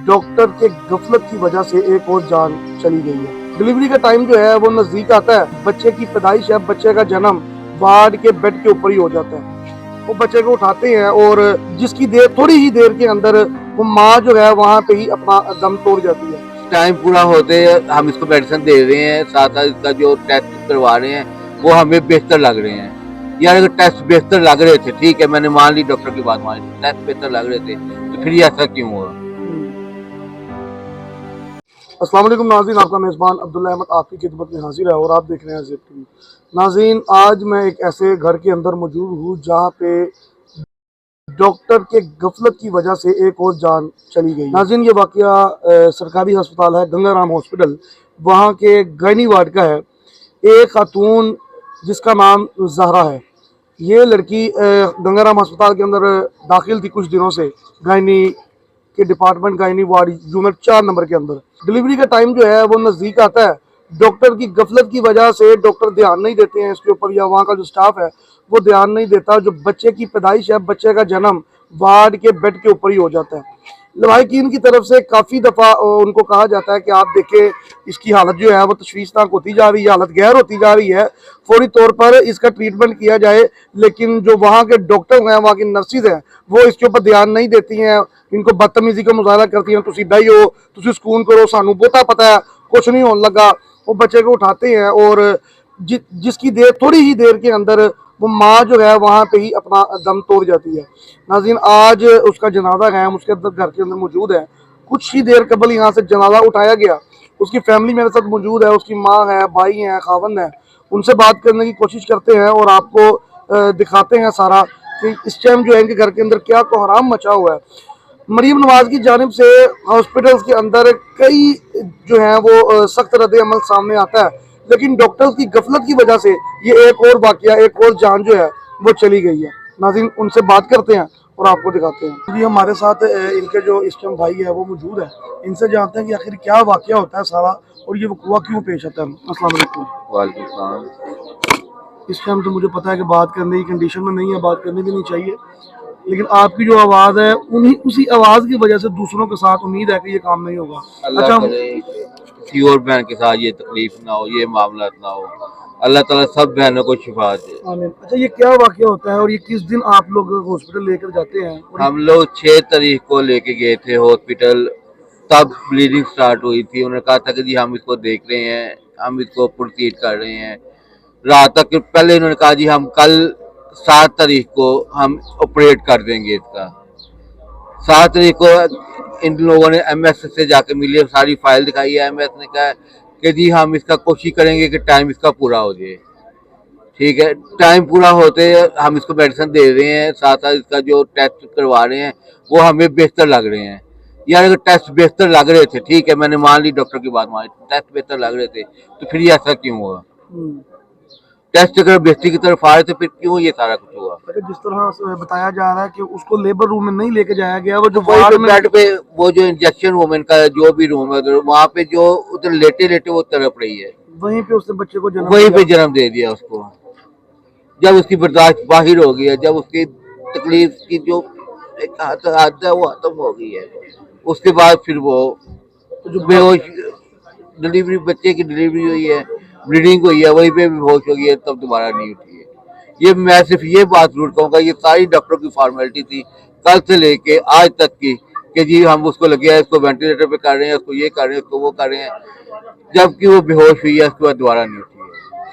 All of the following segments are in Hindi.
डॉक्टर के गफलत की वजह से एक और जान चली गई है। डिलीवरी का टाइम जो है वो नजदीक आता है, बच्चे की पैदाइश है, बच्चे का जन्म वार्ड के बेड के ऊपर ही हो जाता है। वो बच्चे को उठाते हैं और जिसकी देर थोड़ी ही देर के अंदर वो माँ जो है वहाँ पे ही अपना दम तोड़ जाती है। टाइम पूरा होते हम इसको मेडिसिन दे रहे हैं, साथ साथ इसका जो टेस्ट करवा रहे हैं वो हमें बेहतर लग रहे हैं। यार अगर टेस्ट बेहतर लग रहे थे ठीक है, मैंने मान ली, डॉक्टर की बात मान ली, टेस्ट बेहतर लग रहे थे तो फिर ये ऐसा क्यों हुआ। अस्सलाम वालेकुम नाज़रीन, आपका मेज़बान अब्दुल्ला अहमद आपकी खिदमत में हाजिर है और आप देख रहे हैं ज़ेब टीवी। नाज़रीन, आज मैं एक ऐसे घर के अंदर मौजूद हूँ जहाँ पे डॉक्टर के गफलत की वजह से एक और जान चली गई। नाज़रीन, ये वाक़या सरकारी अस्पताल है गंगाराम हॉस्पिटल, वहाँ के गायनी वार्ड का है। एक खातून जिसका नाम ज़हरा है, ये लड़की गंगाराम अस्पताल के अंदर दाखिल थी कुछ दिनों से, गायनी के department gynae ward unit 4 number के अंदर। डिलीवरी का टाइम जो है वो नज़दीक आता है, डॉक्टर की गफलत की वजह से डॉक्टर ध्यान नहीं देते हैं इसके ऊपर, या वहाँ का जो स्टाफ है वो ध्यान नहीं देता। जो बच्चे की पैदाइश है, बच्चे का जन्म वार्ड के बेड के ऊपर ही हो जाता है। लवाहिकीन की तरफ से काफ़ी दफ़ा उनको कहा जाता है कि आप देखें इसकी हालत जो है वो तशवीशनाक होती जा रही है, हालत गैर होती जा रही है, फौरी तौर पर इसका ट्रीटमेंट किया जाए। लेकिन जो वहाँ के डॉक्टर हैं, वहाँ की नर्सिस हैं, वो इसके ऊपर ध्यान नहीं देती हैं, इनको बदतमीजी का मुजाहरा करती हैं। तुसी बहियो, तुसी सुकून करो, सानू बहुता पता है, कुछ नहीं होने लगा। वो बच्चे को उठाते हैं और जिसकी देर थोड़ी ही देर के अंदर वो माँ जो है वहाँ पे ही अपना दम तोड़ जाती है। नाज़रीन, आज उसका जनाजा है, हम उसके अंदर घर के अंदर मौजूद है। कुछ ही देर कबल यहाँ से जनाजा उठाया गया, उसकी फैमिली मेरे साथ मौजूद है, उसकी माँ है, भाई हैं, खावंद है। उनसे बात करने की कोशिश करते हैं और आपको दिखाते हैं सारा कि इस टाइम जो है इनके घर के अंदर क्या कोहराम मचा हुआ है। मरीम नवाज की जानिब से हॉस्पिटल्स के अंदर कई जो है वो सख्त रद्द अमल सामने आता है, लेकिन डॉक्टर्स की गफलत की वजह से ये एक और वाकया, एक और जान जो है वो चली गई है। नाज़रीन, उनसे बात करते हैं और आपको दिखाते हैं। जी, हमारे साथ इनके जो इस टाइम भाई है वो मौजूद है, इनसे जानते हैं कि आखिर क्या वाकया होता है सारा और ये वक़्वा क्यों पेश आता है। अस्सलाम वालेकुम। वालेकुम सलाम। इस टाइम तो मुझे पता है कि बात करने की कंडीशन में नहीं है, बात करनी भी नहीं चाहिए, लेकिन आपकी जो आवाज़ है उसी आवाज़ की वजह से दूसरों के साथ उम्मीद है कि ये काम नहीं होगा। अच्छा, किसी और बहन के साथ ये तकलीफ ना हो, ये मामला ना हो, अल्लाह ताला सब बहनों को शिफा दे। आमीन। अच्छा, ये क्या वाकया होता है और ये किस दिन आप लोग हॉस्पिटल लेकर जाते हैं? हम लोग 6 तारीख को लेके गए थे हॉस्पिटल, तब ब्लीडिंग स्टार्ट हुई थी। उन्होंने कहा था कि जी हम इसको देख रहे हैं, हम इसको प्रोसीड कर रहे हैं। रात तक पहले इन्होंने कहा जी हम कल 7 तारीख को हम ऑपरेट कर देंगे इसका। 7 तारीख को इन लोगों ने एमएस से जाके मिली, सारी फाइल दिखाई है। एमएस ने कहा कि जी हम इसका कोशिश करेंगे कि टाइम इसका पूरा हो जाए। ठीक है, टाइम पूरा होते हम इसको मेडिसिन दे रहे हैं, साथ साथ इसका जो टेस्ट करवा रहे हैं वो हमें बेहतर लग रहे हैं। यार अगर टेस्ट बेहतर लग रहे थे ठीक है, मैंने मान ली, डॉक्टर की बात मान ली, टेस्ट बेहतर लग रहे थे तो फिर ये ऐसा क्यों हुआ। टेस्ट अगर बेहतरी की तरफ आ रहे थे फिर क्यों ये सारा कुछ हुआ। जिस तरह से बताया जा रहा है कि उसको लेबर रूम में नहीं लेके जाया गया, वो जो वही वार्ड पे में बेड पे वो जो इंजेक्शन वूमेन का जो भी रूम है उधर, वहाँ पे जो उधर लेटे लेटे वो तड़प रही है, वहीं पे उसने बच्चे को जन्म वहीं दिया। पे जन्म दे दिया उसको। जब उसकी बर्दाश्त बाहर हो गई है, जब उसकी तकलीफ की जो एक हद है वो खत्म हो गई है, उसके बाद फिर वो जो बेहोश, डिलीवरी, बच्चे की डिलीवरी हुई है, ब्लीडिंग हुई है, वहीं पे बेहोश हो गई है, तब दोबारा नहीं उठी है। ये मैं सिर्फ ये बात जरूर कहूँगा, ये सारी डॉक्टरों की फॉर्मेलिटी थी कल से लेके आज तक की कि जी हम उसको लगे हैं, इसको वेंटिलेटर पे कर रहे हैं, उसको ये कर रहे हैं, उसको वो कर रहे हैं, जबकि वो बेहोश हुई है, उसके बाद दोबारा नहीं उठी है।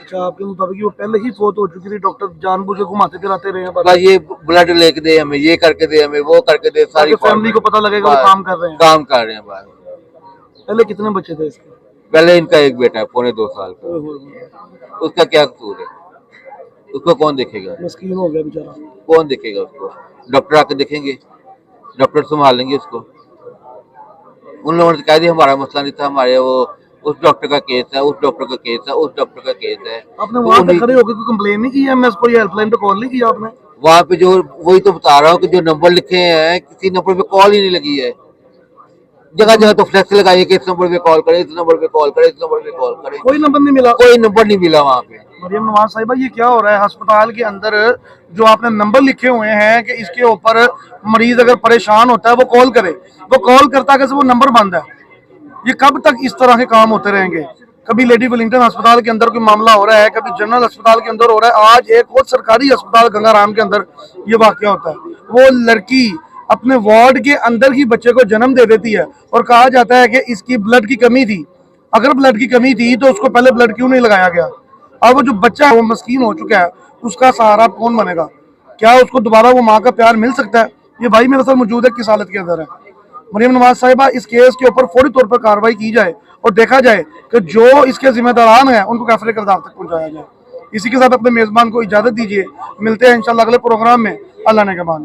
अच्छा, आपके मुताबिक वो पहले ही फोत हो चुकी थी, डॉक्टर जानबूझ के घुमाते फिराते रहे हैं। बस ये ब्लड लेके दे हमें, ये करके दे हमें, वो करके दे, सारी फैमिली को पता लगेगा वो काम कर रहे हैं, काम कर रहे हैं। बस पहले कितने बच्चे थे इसके? पहले इनका एक बेटा है, 2.25 साल का, उसका क्या कसूर है, उसको कौन देखेगा, मस्कीन हो गया बेचारा। कौन देखेगा उसको, डॉक्टर आके देखेंगे, डॉक्टर संभालेंगे उसको। उन लोगों ने कह दिया हमारा मसला नहीं था, हमारे वो उस डॉक्टर का केस है, उस डॉक्टर का केस है, उस डॉक्टर का केस है। आपने वहाँ पे खड़े होकर कोई कंप्लेन नहीं की? एमएस को या हेल्पलाइन पे कॉल नहीं किया आपने? वहाँ पे जो, वही तो बता रहा हूँ कि जो नंबर लिखे हैं किसी नंबर पे कॉल ही नहीं लगी है। जगह जगह तो फ्लैक्स लगाई कि इस नंबर पे कॉल करें, इस नंबर पे कॉल करें, इस नंबर पे कॉल करें, कोई नंबर नहीं मिला। कोई नंबर नहीं मिला वहाँ पे। मरियम नवाज साहिबा, ये क्या हो रहा है अस्पताल के अंदर? जो आपने नंबर लिखे हुए हैं कि इसके ऊपर मरीज अगर परेशान होता है वो कॉल करे, वो कॉल करता है कि वो नंबर बंद है। ये कब तक इस तरह के काम होते रहेंगे? कभी लेडी विलिंगटन अस्पताल के अंदर कोई मामला हो रहा है, कभी जनरल अस्पताल के अंदर हो रहा है, आज एक और सरकारी अस्पताल गंगाराम के अंदर ये वाकया होता है। वो लड़की अपने वार्ड के अंदर ही बच्चे को जन्म दे देती है और कहा जाता है कि इसकी ब्लड की कमी थी। अगर ब्लड की कमी थी तो उसको पहले ब्लड क्यों नहीं लगाया गया? अब वो जो बच्चा है वो मस्कीन हो चुका है, उसका सहारा कौन बनेगा? क्या उसको दोबारा वो माँ का प्यार मिल सकता है? ये भाई मेरे साथ मौजूद है, किस हालत के अंदर है। मरियम नवाज साहिबा, इस केस के ऊपर फौरी तौर पर कार्रवाई की जाए और देखा जाए कि जो इसके जिम्मेदारान हैं उनको कैफरे किरदार तक पहुंचाया जाए। इसी के साथ अपने मेजबान को इजाजत दीजिए, मिलते हैं इंशाल्लाह अगले प्रोग्राम में। अल्लाह ने के बाद।